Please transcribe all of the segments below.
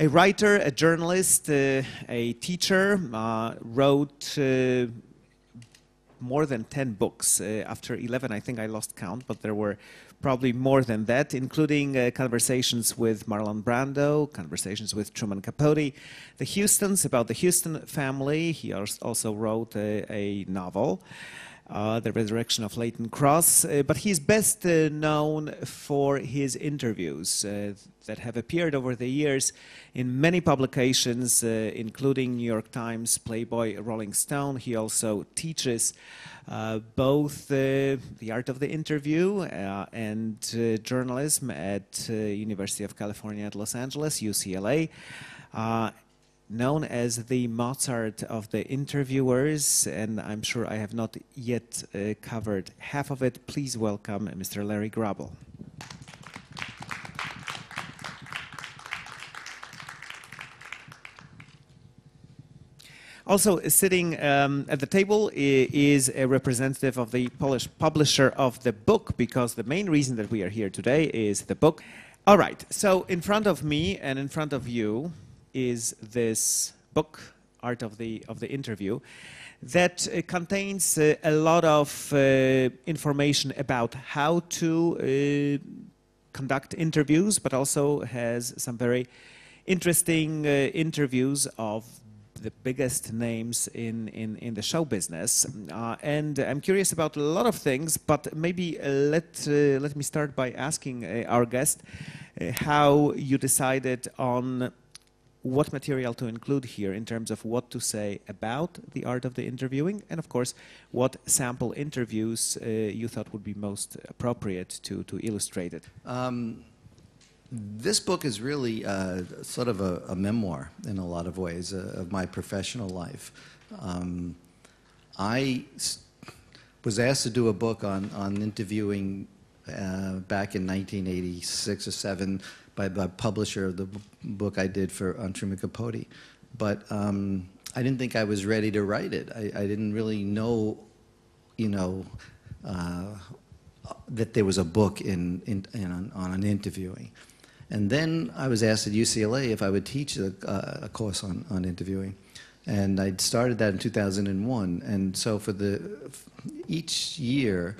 A writer, a journalist, a teacher, wrote more than 10 books. After 11, I think I lost count, but there were probably more than that, including conversations with Marlon Brando, conversations with Truman Capote, the Houstons, about the Houston family. He also wrote a novel, The Resurrection of Leighton Cross, but he's best known for his interviews that have appeared over the years in many publications, including New York Times, Playboy, Rolling Stone. He also teaches both the art of the interview and journalism at University of California at Los Angeles, UCLA. Known as the Mozart of the interviewers, and I'm sure I have not yet covered half of it. Please welcome Mr. Larry Grobel. Also sitting at the table is a representative of the Polish publisher of the book, because the main reason that we are here today is the book. All right, so in front of me and in front of you is this book, Art of the Interview, that contains a lot of information about how to conduct interviews, but also has some very interesting interviews of the biggest names in the show business. And I'm curious about a lot of things, but maybe let me start by asking our guest how you decided on what material to include here in terms of what to say about the art of the interviewing, and of course, what sample interviews you thought would be most appropriate to illustrate it. This book is really sort of a memoir in a lot of ways of my professional life. I was asked to do a book on interviewing back in 1986 or 7 by the publisher of the book I did on Truman Capote. But I didn't think I was ready to write it. I didn't really know, that there was a book on an interviewing. And then I was asked at UCLA if I would teach a course on interviewing. And I started that in 2001. And so for each year,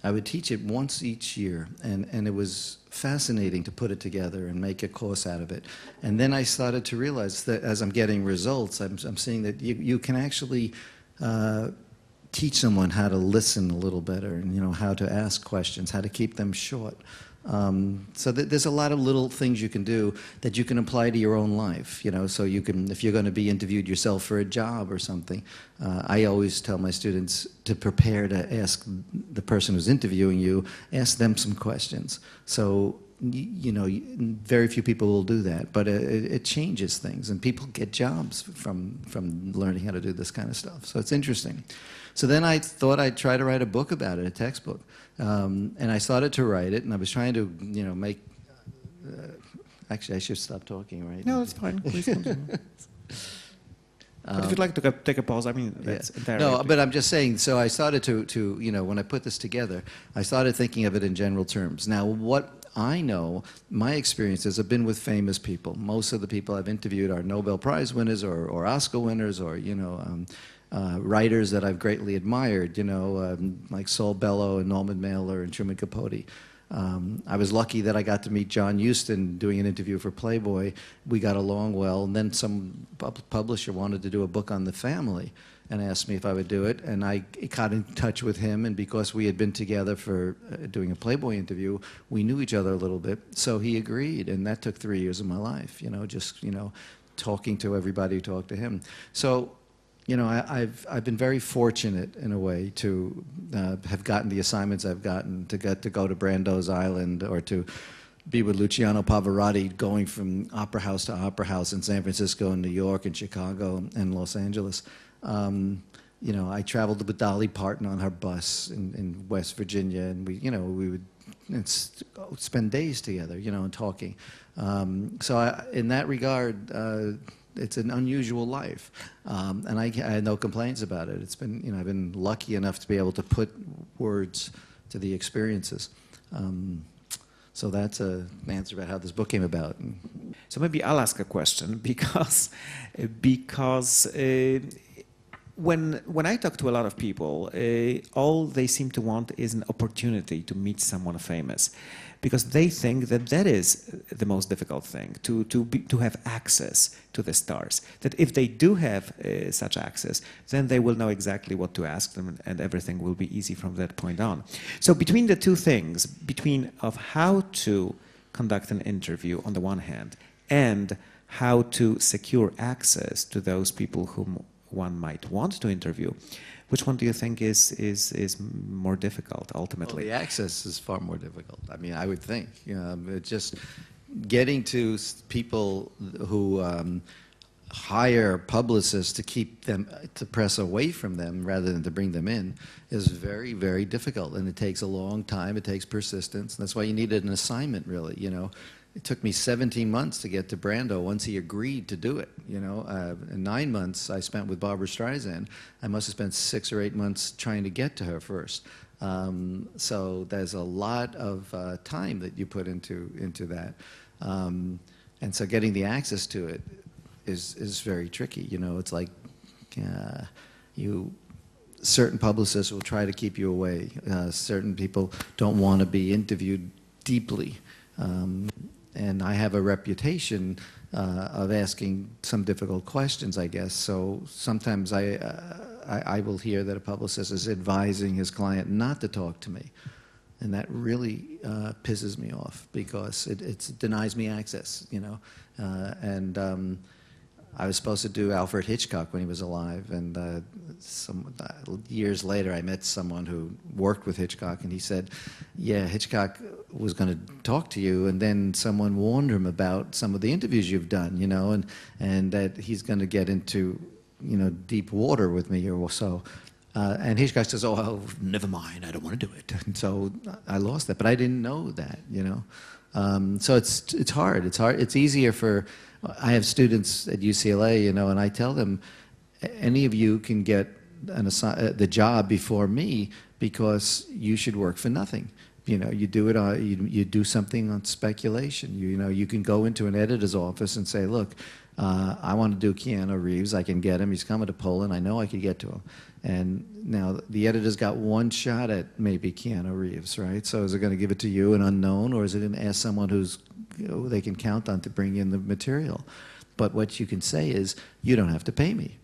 I would teach it once each year. And it was fascinating to put it together and make a course out of it. And then I started to realize that as I'm getting results, I'm seeing that you can actually teach someone how to listen a little better, and how to ask questions, how to keep them short. So there's a lot of little things you can do that you can apply to your own life, so you can, if you're going to be interviewed yourself for a job or something, I always tell my students to prepare to ask the person who's interviewing you, ask them some questions. So, very few people will do that, but it changes things, and people get jobs from learning how to do this kind of stuff. So it's interesting. So then I thought I'd try to write a book about it, a textbook. And I started to write it, and I was trying to, make... actually, I should stop talking, right? No, that's fine. Please continue. But if you'd like to take a pause, I mean, that's entirely... No, but I'm just saying, so I started to when I put this together, I started thinking of it in general terms. Now, what I know, my experiences have been with famous people. Most of the people I've interviewed are Nobel Prize winners or Oscar winners or, writers that I've greatly admired, like Saul Bellow and Norman Mailer and Truman Capote. I was lucky that I got to meet John Huston doing an interview for Playboy. We got along well, and then some publisher wanted to do a book on the family and asked me if I would do it, and I got in touch with him, and because we had been together for doing a Playboy interview, we knew each other a little bit, so he agreed, and that took 3 years of my life, just talking to everybody who talked to him. So, I've been very fortunate in a way to have gotten the assignments I've gotten, to get to go to Brando's Island, or to be with Luciano Pavarotti, going from opera house to opera house in San Francisco and New York and Chicago and Los Angeles. I traveled with Dolly Parton on her bus in West Virginia, and we would spend days together, and talking. So in that regard, it's an unusual life, and I had no complaints about it. It's been, I've been lucky enough to be able to put words to the experiences. So that's an answer about how this book came about. So maybe I'll ask a question because when I talk to a lot of people, all they seem to want is an opportunity to meet someone famous, because they think that that is the most difficult thing, to have access to the stars. That if they do have such access, then they will know exactly what to ask them, and everything will be easy from that point on. So between the two things, between of how to conduct an interview on the one hand, and how to secure access to those people whom one might want to interview, which one do you think is more difficult ultimately? Well, the access is far more difficult. I mean, I would think. It's just getting to people who hire publicists to keep them, to press away from them rather than to bring them in, is very, very difficult. And it takes a long time. It takes persistence. That's why you needed an assignment, really. It took me 17 months to get to Brando once he agreed to do it. And 9 months I spent with Barbra Streisand. I must have spent 6 or 8 months trying to get to her first. So there's a lot of time that you put into that. And so getting the access to it is very tricky. It's like certain publicists will try to keep you away. Certain people don't want to be interviewed deeply. And I have a reputation of asking some difficult questions, I guess. So sometimes I will hear that a publicist is advising his client not to talk to me. And that really pisses me off because it denies me access, I was supposed to do Alfred Hitchcock when he was alive, and years later I met someone who worked with Hitchcock, and he said, yeah, Hitchcock was going to talk to you, and then someone warned him about some of the interviews you've done, and that he's going to get into, deep water with me or so. And Hitchcock says, oh, never mind, I don't want to do it. And so I lost that, but I didn't know that, So it's hard. It's easier for... I have students at UCLA, and I tell them, any of you can get the job before me because you should work for nothing. You do it. You do something on speculation. You can go into an editor's office and say, look, I want to do Keanu Reeves. I can get him. He's coming to Poland. I know I could get to him. And now the editor's got one shot at maybe Keanu Reeves, right? So is it going to give it to you, an unknown, or is it going to ask someone who they can count on to bring in the material? But what you can say is, you don't have to pay me,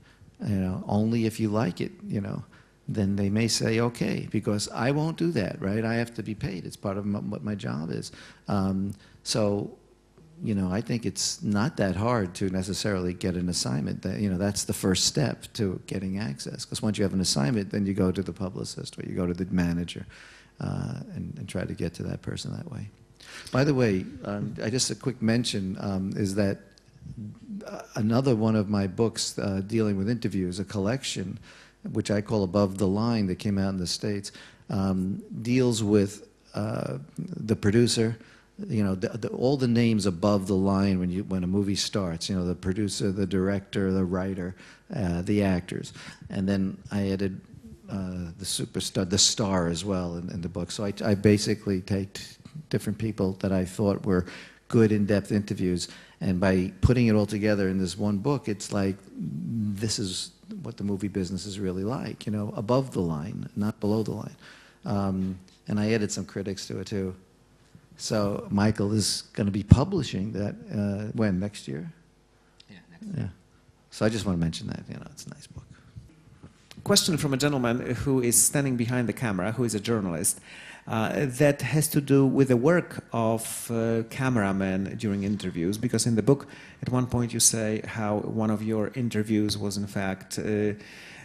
only if you like it, Then they may say, okay, because I won't do that, right? I have to be paid. It's part of what my job is. I think it's not that hard to necessarily get an assignment. That's the first step to getting access. Because once you have an assignment, then you go to the publicist or you go to the manager and try to get to that person that way. By the way, just a quick mention is that another one of my books dealing with interviews, a collection, which I call Above the Line, that came out in the States, deals with the producer, all the names above the line when a movie starts, the producer, the director, the writer, the actors. And then I added the superstar, the star as well in the book. So I basically take different people that I thought were good in-depth interviews, and by putting it all together in this one book, it's like, this is what the movie business is really like, above the line, not below the line. And I added some critics to it too. So Michael is going to be publishing that when, next year? Yeah, next year. Yeah. So I just want to mention that, it's a nice book. Question from a gentleman who is standing behind the camera, who is a journalist, that has to do with the work of cameramen during interviews, because in the book at one point you say how one of your interviews was in fact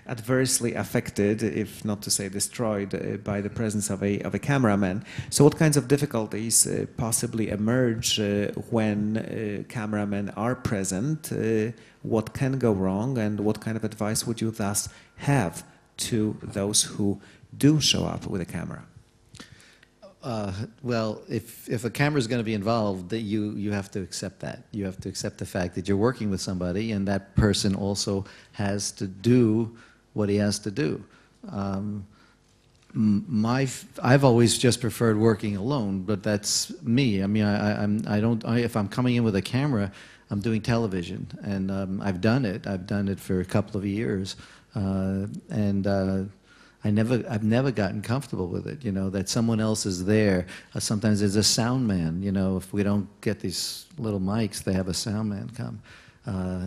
adversely affected, if not to say destroyed, by the presence of a cameraman. So what kinds of difficulties possibly emerge when cameramen are present? What can go wrong, and what kind of advice would you thus have to those who do show up with a camera? Well, if a camera is going to be involved, you have to accept that. You have to accept the fact that you're working with somebody, and that person also has to do what he has to do. I've always just preferred working alone, but that's me. I mean, if I'm coming in with a camera, I'm doing television, and I've done it. I've done it for a couple of years, and I've never gotten comfortable with it. You know, that someone else is there. Sometimes there's a sound man. You know, if we don't get these little mics, they have a sound man come.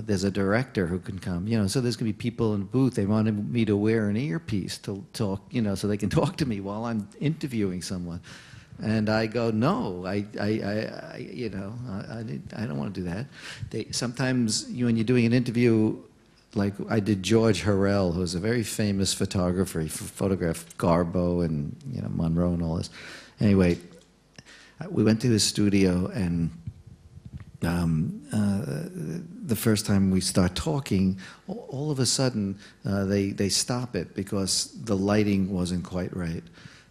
There's a director who can come, you know, so there's going to be people in the booth. They wanted me to wear an earpiece to talk, you know, so they can talk to me while I'm interviewing someone. And I go, no, you know, I don't want to do that. Sometimes when you're doing an interview, like I did George Harrell, who's a very famous photographer. He photographed Garbo and, you know, Monroe and all this. Anyway, we went to his studio, and the first time we start talking, all of a sudden they stop it because the lighting wasn't quite right.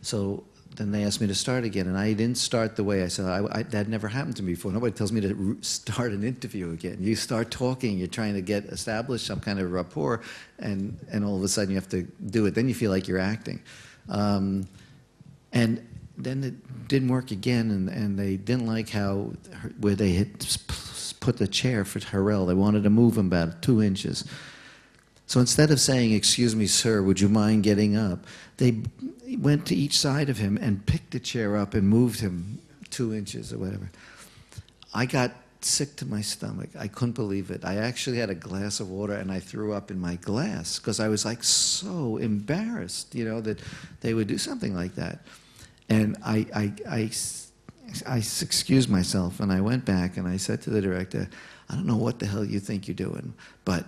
So then they asked me to start again, and I didn't start the way I said. That never happened to me before. Nobody tells me to start an interview again. You start talking, you're trying to establish some kind of rapport, and all of a sudden you have to do it. Then you feel like you're acting. And then it didn't work again, and they didn't like where they had put the chair for Harrell. They wanted to move him about 2 inches. So instead of saying, "Excuse me, sir, would you mind getting up?" they went to each side of him and picked the chair up and moved him 2 inches or whatever. I got sick to my stomach. I couldn't believe it. I actually had a glass of water, and I threw up in my glass because I was like so embarrassed, you know, that they would do something like that. And I excused myself, and I went back, and I said to the director, "I don't know what the hell you think you're doing, but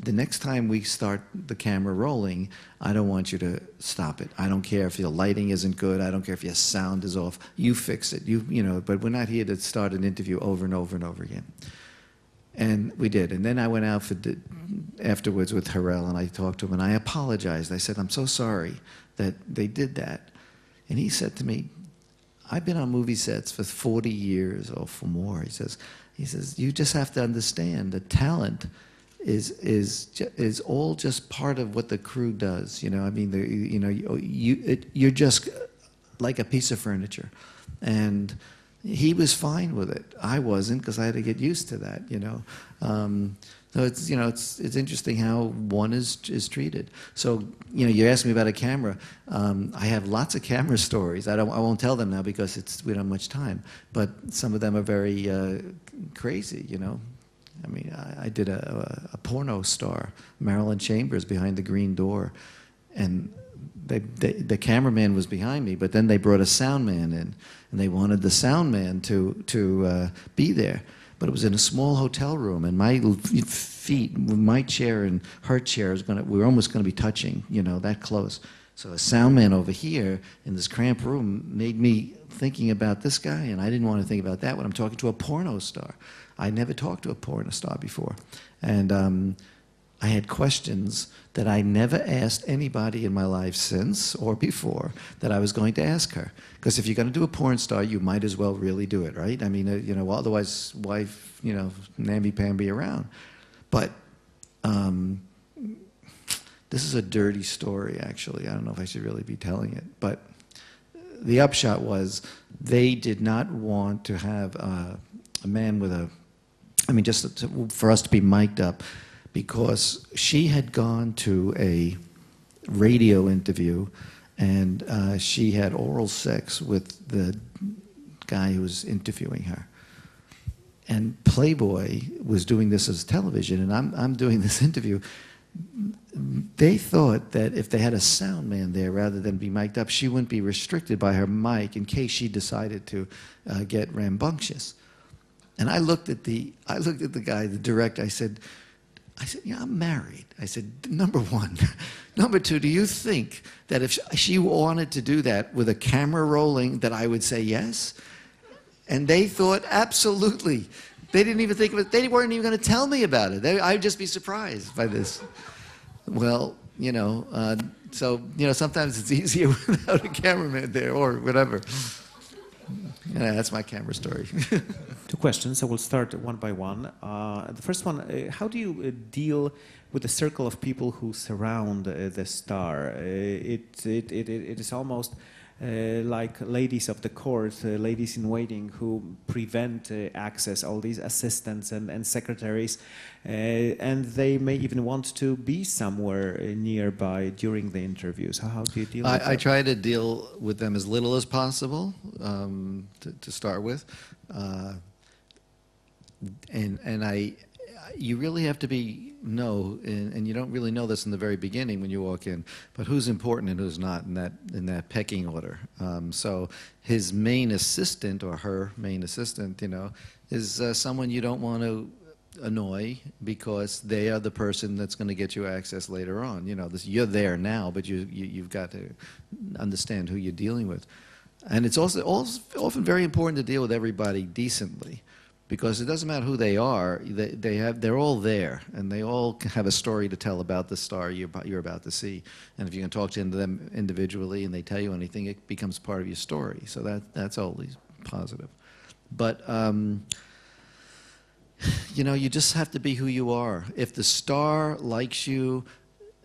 the next time we start the camera rolling, I don't want you to stop it. I don't care if your lighting isn't good. I don't care if your sound is off. You fix it. You know, but we're not here to start an interview over and over and over again." And we did. And then I went out afterwards with Harrell, and I talked to him, and I apologized. I said, "I'm so sorry that they did that." And he said to me, "I've been on movie sets for 40 years or for more." He says, "You just have to understand that talent is all just part of what the crew does. You know, I mean, you know, you're just like a piece of furniture." And he was fine with it. I wasn't, because I had to get used to that. You know. So it's, you know, it's interesting how one is treated. So, you know, you asked me about a camera. I have lots of camera stories. I won't tell them now because we don't have much time. But some of them are very crazy. You know, I mean, I did a porno star, Marilyn Chambers, behind the green door, and the cameraman was behind me. But then they brought a sound man in, and they wanted the sound man to be there. But it was in a small hotel room, and my feet, my chair and her chair, we were almost going to be touching, you know, that close. So a sound man over here in this cramped room made me thinking about this guy, and I didn't want to think about that when I'm talking to a porno star. I never talked to a porno star before. And I had questions that I never asked anybody in my life since or before that I was going to ask her. Because if you're going to do a porn star, you might as well really do it, right? I mean, you know, otherwise, why, you know, namby-pamby around? But this is a dirty story, actually. I don't know if I should really be telling it. But the upshot was they did not want to have a man with just for us to be mic'd up, because she had gone to a radio interview, and she had oral sex with the guy who was interviewing her. And Playboy was doing this as television, and I'm doing this interview. They thought that if they had a sound man there rather than be mic'd up, she wouldn't be restricted by her mic in case she decided to get rambunctious. And I looked at the guy, the director. I said, "Yeah, I'm married." I said, "Number one. Number two, do you think that if she wanted to do that with a camera rolling, that I would say yes?" And they thought, absolutely. They didn't even think of it. They weren't even going to tell me about it. I'd just be surprised by this. Well, you know, so, you know, sometimes it's easier without a cameraman there or whatever. Yeah, that's my camera story. Two questions, so we'll start one by one. The first one, how do you deal with the circle of people who surround the star? It is almost like ladies of the court, ladies in waiting who prevent access, all these assistants and secretaries, and they may even want to be somewhere nearby during the interviews. How do you deal with that? I try to deal with them as little as possible to start with. You really have to and you don't really know this in the very beginning when you walk in, but who's important and who's not in that pecking order. So his main assistant or her main assistant, is someone you don't want to annoy because they are the person that's going to get you access later on. You're there now, but you've got to understand who you're dealing with. And it's also often very important to deal with everybody decently, because it doesn't matter who they are. They're all there, and they all have a story to tell about the star you're about to see. And if you can talk to them individually and they tell you anything, it becomes part of your story. So that's always positive. But you just have to be who you are. If the star likes you,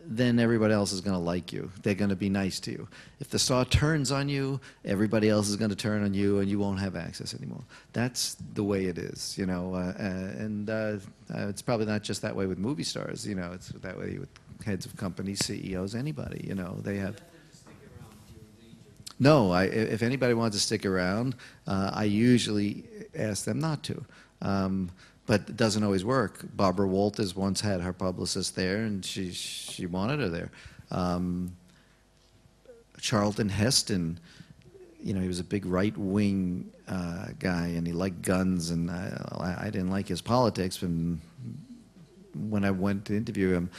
then everybody else is going to like you. They're going to be nice to you. If the star turns on you, everybody else is going to turn on you, and you won't have access anymore. That's the way it is, and it's probably not just that way with movie stars. It's that way with heads of companies, CEOs, anybody. They have. No, if anybody wants to stick around, I usually ask them not to. But it doesn't always work. Barbara Walters once had her publicist there, and she wanted her there. Charlton Heston, he was a big right-wing guy, and he liked guns, and I didn't like his politics. And when I went to interview him,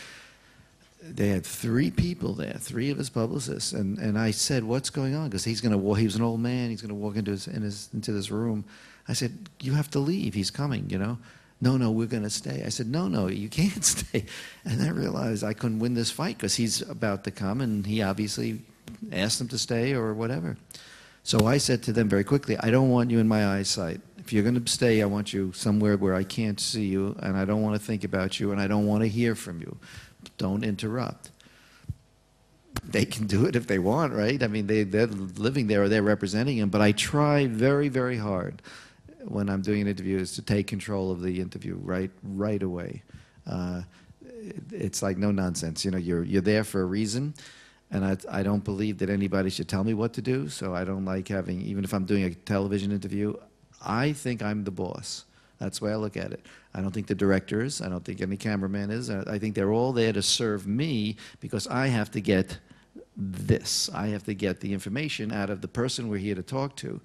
they had 3 people there, 3 of his publicists, and I said, "What's going on?" Because he was an old man. He's going to walk into this room. I said, "You have to leave. He's coming, No, we're going to stay." I said, no, you can't stay. And I realized I couldn't win this fight because he's about to come, and he obviously asked them to stay or whatever. So I said to them very quickly, "I don't want you in my eyesight. If you're going to stay, I want you somewhere where I can't see you, and I don't want to think about you, and I don't want to hear from you. Don't interrupt." They can do it if they want, right? I mean, they're living there or they're representing him, but I try very, very hard when I'm doing an interview is to take control of the interview right away. It's like no nonsense. You're there for a reason, and I don't believe that anybody should tell me what to do. So I don't like having, even if I'm doing a television interview, I think I'm the boss. That's the way I look at it. I don't think the director is. I don't think any cameraman is. I think they're all there to serve me because I have to get this. I have to get the information out of the person we're here to talk to.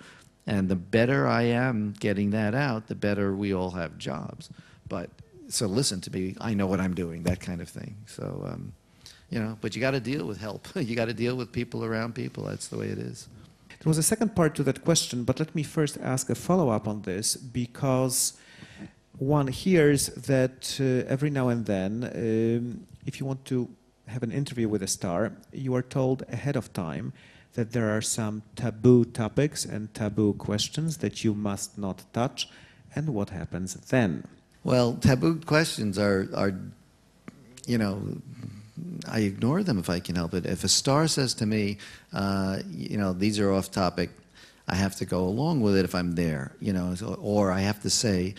And the better I am getting that out, the better we all have jobs. So listen to me. I know what I'm doing, that kind of thing. So, but you got to deal with help. You got to deal with people around people. That's the way it is. There was a second part to that question, but let me first ask a follow-up on this, because one hears that every now and then, if you want to have an interview with a star, you are told ahead of time that there are some taboo topics and taboo questions that you must not touch, and what happens then? Well, taboo questions are I ignore them if I can help it. If a star says to me, these are off topic, I have to go along with it if I'm there, or I have to say,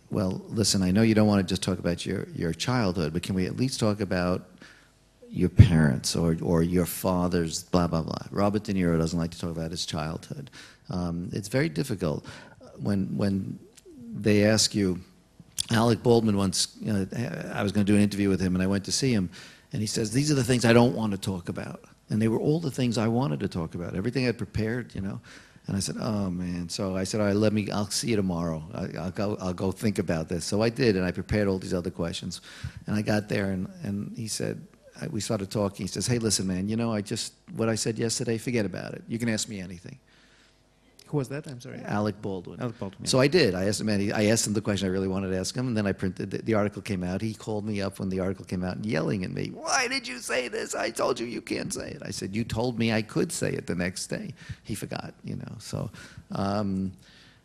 well, listen, I know you don't want to just talk about your childhood, but can we at least talk about your parents or your father's blah, blah, blah. Robert De Niro doesn't like to talk about his childhood. It's very difficult when they ask you. Alec Baldwin once, I was going to do an interview with him, and I went to see him, and he says, "These are the things I don't want to talk about." And they were all the things I wanted to talk about, everything I'd prepared, And I said, "Oh, man." So I said, "All right, I'll see you tomorrow. I'll go think about this." So I did, and I prepared all these other questions. And I got there, and he said, we started talking. He says, "Hey, listen, man, what I said yesterday, forget about it. You can ask me anything." Who was that? I'm sorry. Alec Baldwin. Alec Baldwin, yeah. So I did. I asked him, and I asked him the question I really wanted to ask him, and then I printed the article came out. He called me up when the article came out, yelling at me, "Why did you say this? I told you can't say it." I said, "You told me I could say it the next day." He forgot, you know. So,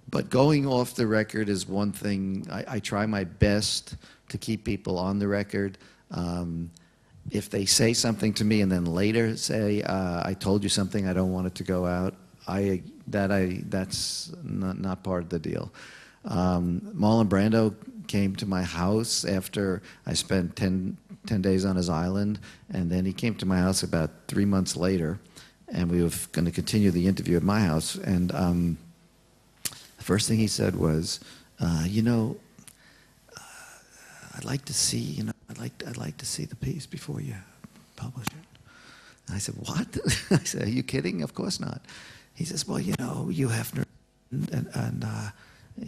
but going off the record is one thing. I try my best to keep people on the record. If they say something to me and then later say, "I told you something, I don't want it to go out," that's not part of the deal. Marlon Brando came to my house after I spent 10 days on his island, and then he came to my house about 3 months later, and we were going to continue the interview at my house. And the first thing he said was, "You know, I'd like to see, I'd like to see the piece before you publish it." And I said, "What?" I said, "Are you kidding? Of course not." He says, "Well, you know, you Hefner, and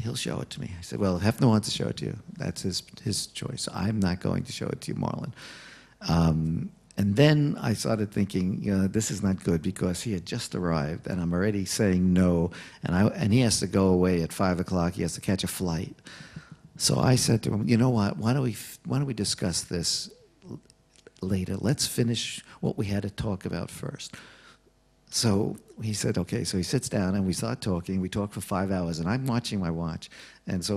he'll show it to me." I said, "Well, Hefner wants to show it to you. That's his choice. I'm not going to show it to you, Marlon." And then I started thinking, you know, this is not good because he had just arrived, and I'm already saying no, and he has to go away at 5 o'clock. He has to catch a flight. So I said to him, "You know what? Why don't we discuss this later? Let's finish what we had to talk about first." So he said, "Okay." So he sits down and we start talking. We talk for 5 hours, and I'm watching my watch. And so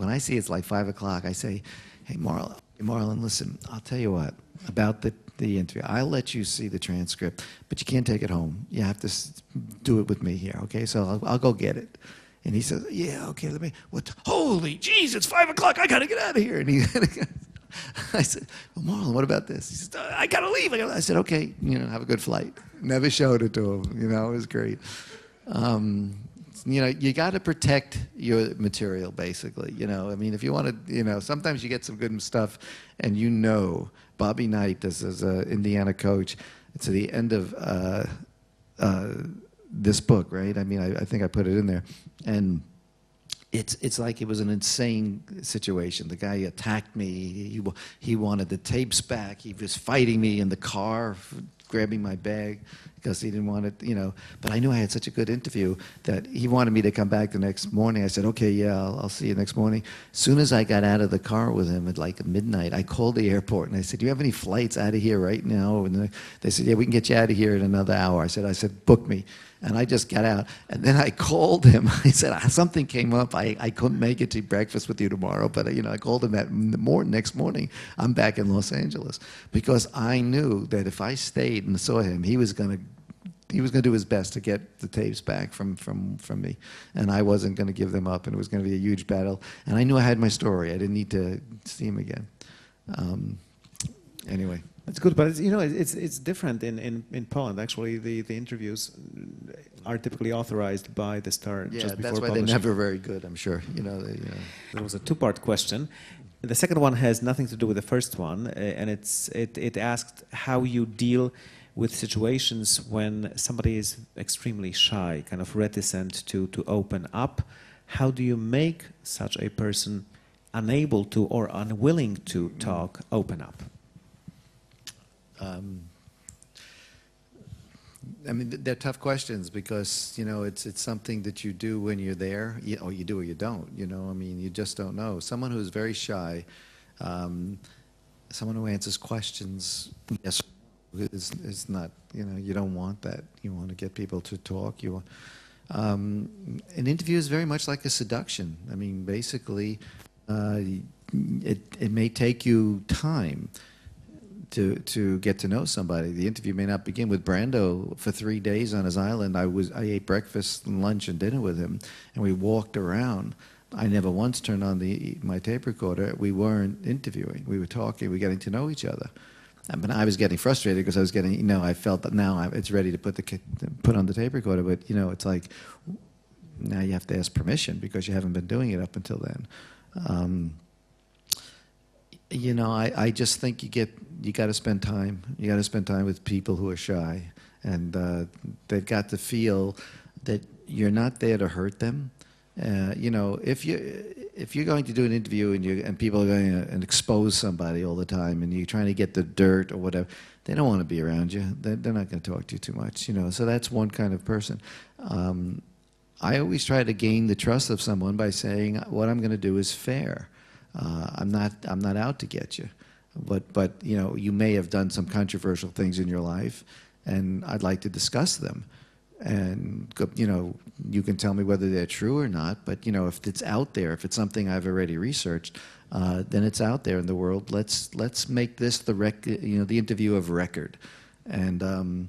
when I see it's like 5 o'clock, I say, "Hey, Marlon, listen, I'll tell you what about the interview. I'll let you see the transcript, but you can't take it home. You have to do it with me here, okay? So I'll go get it." And he says, "Yeah, okay, let me, what, holy jeez, it's 5 o'clock, I gotta get out of here." And I said, "Well, Marlon, what about this?" He says, "I gotta leave." I said, "Okay, you know, have a good flight." Never showed it to him, you know, it was great. You know, you gotta protect your material, basically, you know. I mean, if you wanna, you know, sometimes you get some good stuff, and you know, Bobby Knight, this is an Indiana coach, it's at the end of, this book, right? I mean, I think I put it in there, and it's like it was an insane situation. The guy attacked me. He wanted the tapes back. He was fighting me in the car, grabbing my bag because he didn't want it, you know. But I knew I had such a good interview that he wanted me to come back the next morning. I said, "Okay, yeah, I'll see you next morning." As soon as I got out of the car with him at like midnight, I called the airport and I said, "Do you have any flights out of here right now?" And they said, "Yeah, we can get you out of here in another hour." I said, "Book me." And I just got out. And then I called him. I said, "Something came up. I couldn't make it to breakfast with you tomorrow." But, you know, I called him that next morning. I'm back in Los Angeles. Because I knew that if I stayed and saw him, he was going to do his best to get the tapes back from me. And I wasn't going to give them up. And it was going to be a huge battle. And I knew I had my story. I didn't need to see him again. Anyway. That's good, but you know, it's different in Poland. Actually, the interviews are typically authorized by the star just before that's why publishing. they're never very good, I'm sure. You know, There was a two-part question. The second one has nothing to do with the first one, and it asked how you deal with situations when somebody is extremely shy, kind of reticent to open up. How do you make such a person unable to or unwilling to talk, open up? I mean, they're tough questions because, you know, it's something that you do when you're there, or you do or you don't, you know. I mean, you just don't know. Someone who's very shy, someone who answers questions, yes, is not, you know, you don't want that. You want to get people to talk. An interview is very much like a seduction. I mean, basically, it may take you time to get to know somebody. The interview may not begin with Brando. For 3 days on his island, I ate breakfast and lunch and dinner with him, and we walked around. I never once turned on my tape recorder. We weren't interviewing. We were talking. We were getting to know each other. I mean, I was getting frustrated because I was getting, you know, I felt that now it's ready to put on the tape recorder, but, you know, it's like now you have to ask permission because you haven't been doing it up until then. You know, I just think you got to spend time. You got to spend time with people who are shy, and they've got to feel that you're not there to hurt them. You know, if you're going to do an interview and people are going to expose somebody all the time, and you're trying to get the dirt or whatever, they don't want to be around you. They're not going to talk to you too much. You know, so that's one kind of person. I always try to gain the trust of someone by saying what I'm going to do is fair. I'm not out to get you, but you know, you may have done some controversial things in your life, and I'd like to discuss them. And you know, you can tell me whether they're true or not. But you know, if it's out there, if it's something I've already researched, then it's out there in the world. Let's make this the interview of record, and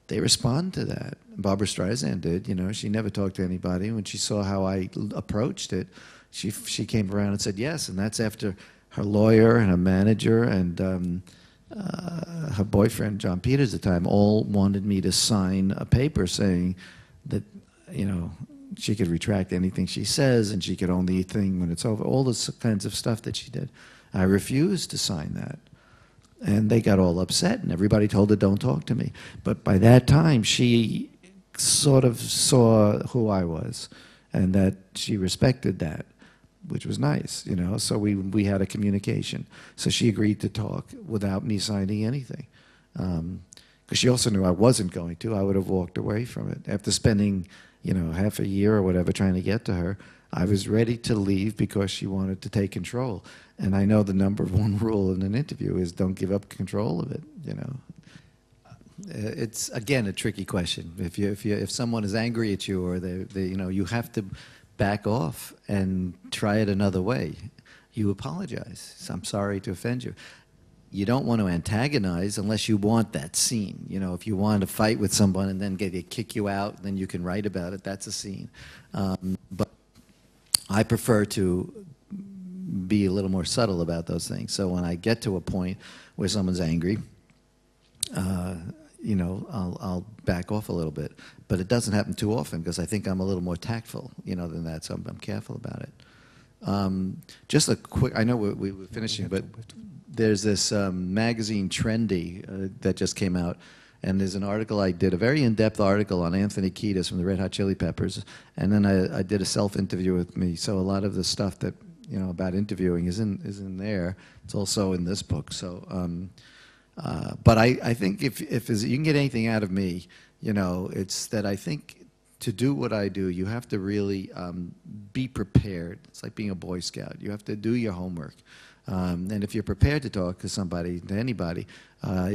they respond to that. Barbara Streisand did. You know, she never talked to anybody. When she saw how I approached it, she came around and said yes. And that's after her lawyer and her manager and her boyfriend, John Peters at the time, all wanted me to sign a paper saying that, you know, she could retract anything she says and she could own the thing when it's over, all those kinds of stuff that she did. I refused to sign that. And they got all upset, and everybody told her, don't talk to me. But by that time, she sort of saw who I was, and that she respected that, which was nice, you know. So we had a communication. So she agreed to talk without me signing anything. Because she also knew I wasn't going to. I would have walked away from it. After spending, you know, half a year or whatever trying to get to her, I was ready to leave because she wanted to take control. And I know the number one rule in an interview is don't give up control of it, you know. It's, again, a tricky question. If someone is angry at you or you know, you have to back off and try it another way. You apologize. I'm sorry to offend you. You don't want to antagonize unless you want that scene. You know, if you want to fight with someone and then they kick you out, then you can write about it. That's a scene. But I prefer to be a little more subtle about those things. So when I get to a point where someone's angry, you know, I'll back off a little bit. But it doesn't happen too often because I think I'm a little more tactful, you know, than that. So I'm careful about it. Just a quick, I know we're finishing, but there's this magazine, Trendy, that just came out. And there's an article I did, a very in-depth article on Anthony Kiedis from the Red Hot Chili Peppers. And then I did a self-interview with me. So a lot of the stuff that, you know, about interviewing is in there. It's also in this book. So, but I think if you can get anything out of me, you know, it's that I think to do what I do, you have to really be prepared. It's like being a Boy Scout. You have to do your homework. And if you're prepared to talk to somebody, to anybody,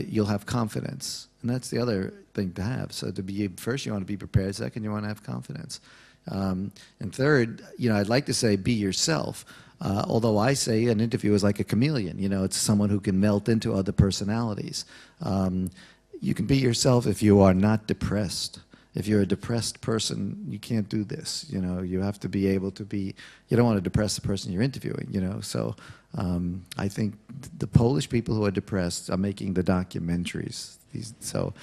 you'll have confidence. And that's the other thing to have. So to be, first you want to be prepared, second you want to have confidence. And third, you know, I'd like to say be yourself. Although I say an interview is like a chameleon. You know, it's someone who can melt into other personalities. You can be yourself if you are not depressed. If you're a depressed person, you can't do this. You know, you have to be able to be, you don't want to depress the person you're interviewing, you know. So I think the Polish people who are depressed are making the documentaries. So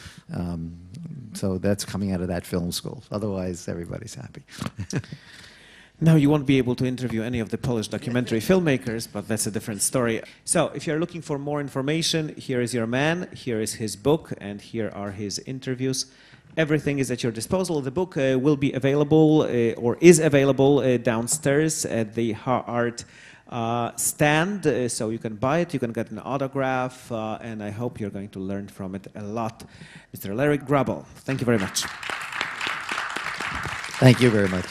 that's coming out of that film school. Otherwise, everybody's happy. Now, you won't be able to interview any of the Polish documentary filmmakers, but that's a different story. So, if you're looking for more information, here is your man, here is his book, and here are his interviews. Everything is at your disposal. The book will be available, or is available, downstairs at the Art stand, so you can buy it, you can get an autograph, and I hope you're going to learn from it a lot. Mr. Larry Grobel, thank you very much. Thank you very much.